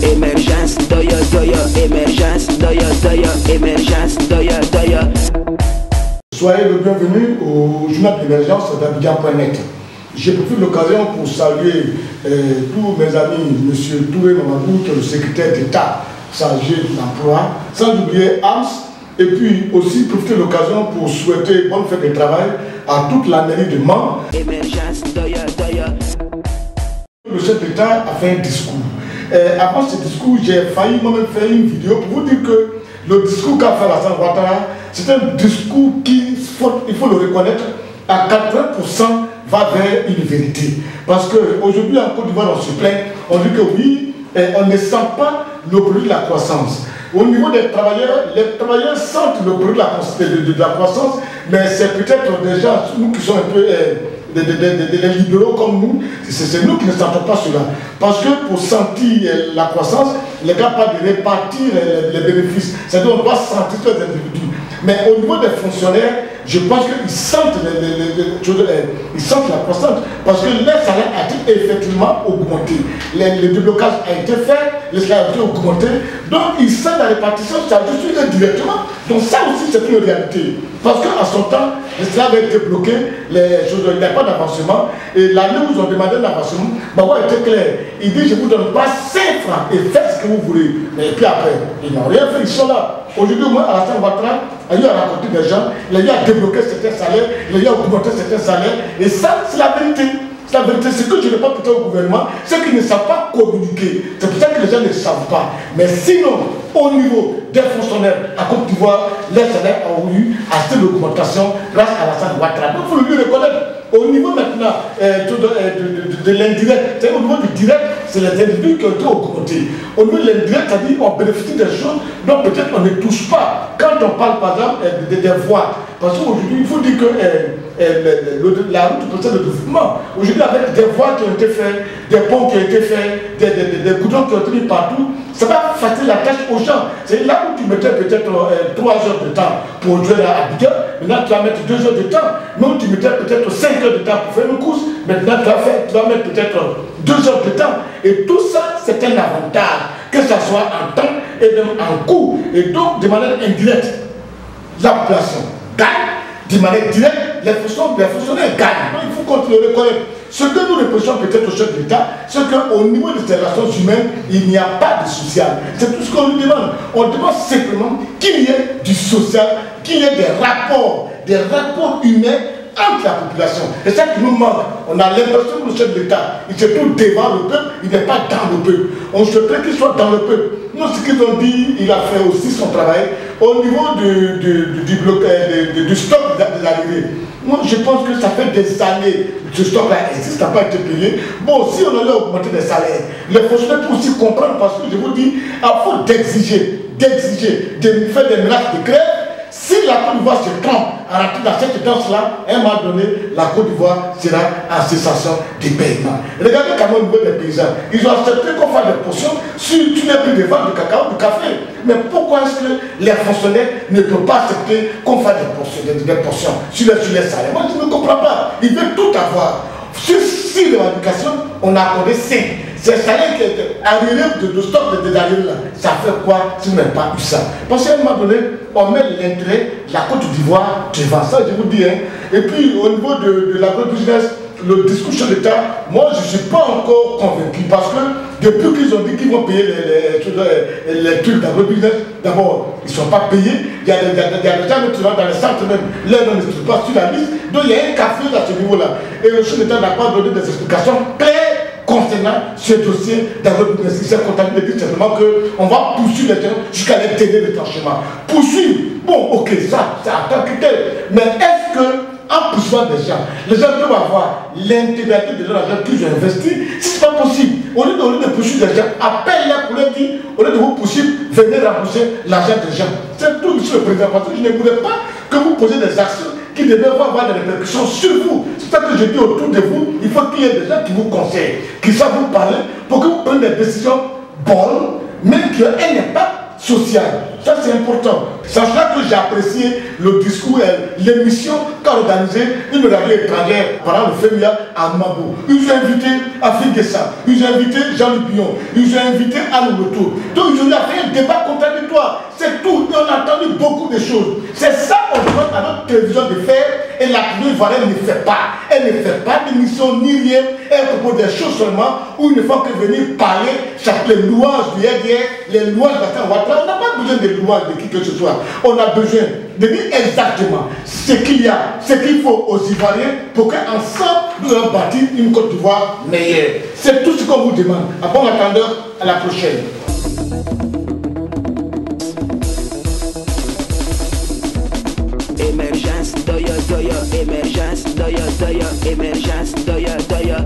Émergence, doya, doya, émergence, doya, doya, émergence, doya, doya. Soyez le bienvenu au journal d'émergence d'Abidjan.net. J'ai profité de l'occasion pour saluer tous mes amis, M. Touré Mamadou, qui est le secrétaire d'État chargé de l'emploi, sans oublier AMS, et puis aussi profiter de l'occasion pour souhaiter bonne fête de travail à toute la mairie de Mans. Émergence, doya, doya. Le chef d'État a fait un discours. Avant ce discours, j'ai failli moi-même faire une vidéo pour vous dire que le discours qu'a fait Alassane Ouattara, c'est un discours qui, il faut le reconnaître, à 80% va vers une vérité. Parce qu'aujourd'hui, en Côte d'Ivoire, on se plaint, on dit que oui, on ne sent pas le produit de la croissance. Au niveau des travailleurs, les travailleurs sentent le produit de la croissance, mais c'est peut-être déjà nous qui sommes un peu des libéraux comme nous, c'est nous qui ne sentons pas cela. Parce que pour sentir la croissance, les gars parlent de répartir les bénéfices. C'est-à-dire qu'on doit sentir les individus. Mais au niveau des fonctionnaires, je pense qu'ils sentent, ils sentent la croissance. Parce que les salaires ont effectivement augmenté. Le déblocage a été fait, les salaires ont été augmentés. Donc ils sentent la répartition, ça juste directement. Donc ça aussi c'est une réalité. Parce qu'à son temps, les salaires avaient été bloqués, il n'y a pas d'avancement. Et l'année où ils ont demandé l'avancement, Bawa était clair. Il dit je vous donne pas 5 francs et faites ce que vous voulez. Mais puis après, ils n'ont rien fait, ils sont là. Aujourd'hui, moi, Alassane Ouattara a eu à raconter des gens, il a eu à débloquer certains salaires, il a eu à augmenter certains salaires. Et ça, c'est la vérité. C'est la vérité. Ce que je n'ai pas peut-être au gouvernement, c'est qu'ils ne savent pas communiquer. C'est pour ça que les gens ne savent pas. Mais sinon, au niveau des fonctionnaires à Côte d'Ivoire, les salaires ont eu assez d'augmentation grâce à Alassane Ouattara. Donc, il faut le lui reconnaître. Au niveau maintenant de l'indirect, c'est au niveau du direct, c'est les individus qui ont été augmentés. Au niveau de l'indirect, c'est-à-dire qu'on bénéficie des choses dont peut-être on ne touche pas. Quand on parle par exemple des voies, parce qu'aujourd'hui, il faut dire que la route possède le développement. Aujourd'hui, avec des voies qui ont été faites, des ponts qui ont été faits, des goudrons qui ont été mis partout, ça va faciliter la tâche aux gens. C'est là où tu mettais peut-être 3 heures de temps pour jouer à Abidjan, maintenant tu vas mettre 2 heures de temps. Mais où tu mettais peut-être 5 heures de temps pour faire une course, maintenant tu vas mettre peut-être 2 heures de temps. Et tout ça, c'est un avantage, que ce soit en temps et même en coût. Et donc, de manière indirecte, la population gagne, de manière directe, les fonctionnaires gagnent. Donc, il faut qu'on le reconnaisse. Ce que nous reprochons peut-être au chef de l'État, c'est qu'au niveau des relations humaines, il n'y a pas de social. C'est tout ce qu'on lui demande. On demande simplement qu'il y ait du social, qu'il y ait des rapports humains entre la population. Et ça qui nous manque. On a l'impression que le chef de l'État, il se trouve devant le peuple, il n'est pas dans le peuple. On souhaiterait qu'il soit dans le peuple. Nous, ce qu'ils ont dit, il a fait aussi son travail au niveau du stock de l'arrivée. Moi, je pense que ça fait des années que ce stock-là existe, n'a pas été payé. Bon, si on allait augmenter les salaires, les fonctionnaires peuvent aussi comprendre parce que je vous dis, il faut d'exiger, de faire des menaces de grève. Si la Côte d'Ivoire se trompe à rentrer dans cette danse-là, à un moment donné, la Côte d'Ivoire sera en cessation des paiements. Regardez comment au niveau des paysans, ils ont accepté qu'on fasse des portions sur tous les prix de vente de cacao, de café. Mais pourquoi est-ce que les fonctionnaires ne peuvent pas accepter qu'on fasse des portions sur les salaires? Moi, je ne comprends pas. Ils veulent tout avoir. Sur 6 revendications, on a accordé 5. Ces salaires qui étaient arrivés de stock des arrivés là, ça fait quoi si on n'a pas eu ça? Parce qu'à un moment donné, on met l'intérêt de la Côte d'Ivoire devant ça, je vous dis. Hein. Et puis au niveau de l'agro-business, le discours de l'État, moi je ne suis pas encore convaincu parce que depuis qu'ils ont dit qu'ils vont payer les trucs d'agro-business, d'abord ils ne sont pas payés. Il y a des gens qui sont dans les centres même, là on ne se trouve pas sur la liste. Donc il y a un café à ce niveau-là. Et le chef d'État n'a pas donné des explications claires concernant ce dossier d'agro-business. Il s'est contenté de dire simplement qu'on va poursuivre les gens jusqu'à les tenir de tranchement. Poursuivre, bon ok, ça attend que tel. Mais est-ce que en poursuivant des gens, les gens peuvent avoir l'intégralité de leur argent qu'ils ont investi? Si ce n'est pas possible, au lieu de poursuivre des gens, appelle-les pour leur dire, au lieu de vous poursuivre, venez rembourser l'argent des gens. C'est tout, monsieur le président, parce que je ne voulais pas que vous posiez des actions qui devaient avoir des répercussions sur vous. C'est ça que je dis autour de vous, il faut qu'il y ait des gens qui vous conseillent, qui savent vous parler, pour que vous preniez des décisions bonnes, mais qui aient un impact sociale. Ça, c'est important. Sachant que j'ai apprécié le discours, l'émission qu'a organisée une radio étrangère pendant le FEMIA à Mabo. Ils ont invité Afri Dessa, ils ont invité Jean-Luc Pion, ils ont invité Anne Loto. Donc, ils ont fait un débat contradictoire. C'est tout. Et on a entendu beaucoup de choses. C'est ça qu'on demande à notre télévision de faire. Et la télévision Varenne ne fait pas. Elle ne fait pas d'émission ni rien. Elle propose des choses seulement où il ne faut que venir parler chaque les louanges du RDR, les louanges d'Assane Ouattara. On n'a pas besoin de louanges de qui que ce soit. On a besoin de dire exactement ce qu'il y a, ce qu'il faut aux Ivoiriens pour qu'ensemble nous allons bâtir une Côte d'Ivoire meilleure. C'est tout ce qu'on vous demande. À bon attendeur, à la prochaine. Émergence, doya, doya, émergence, doya, doya, émergence, doya, doya.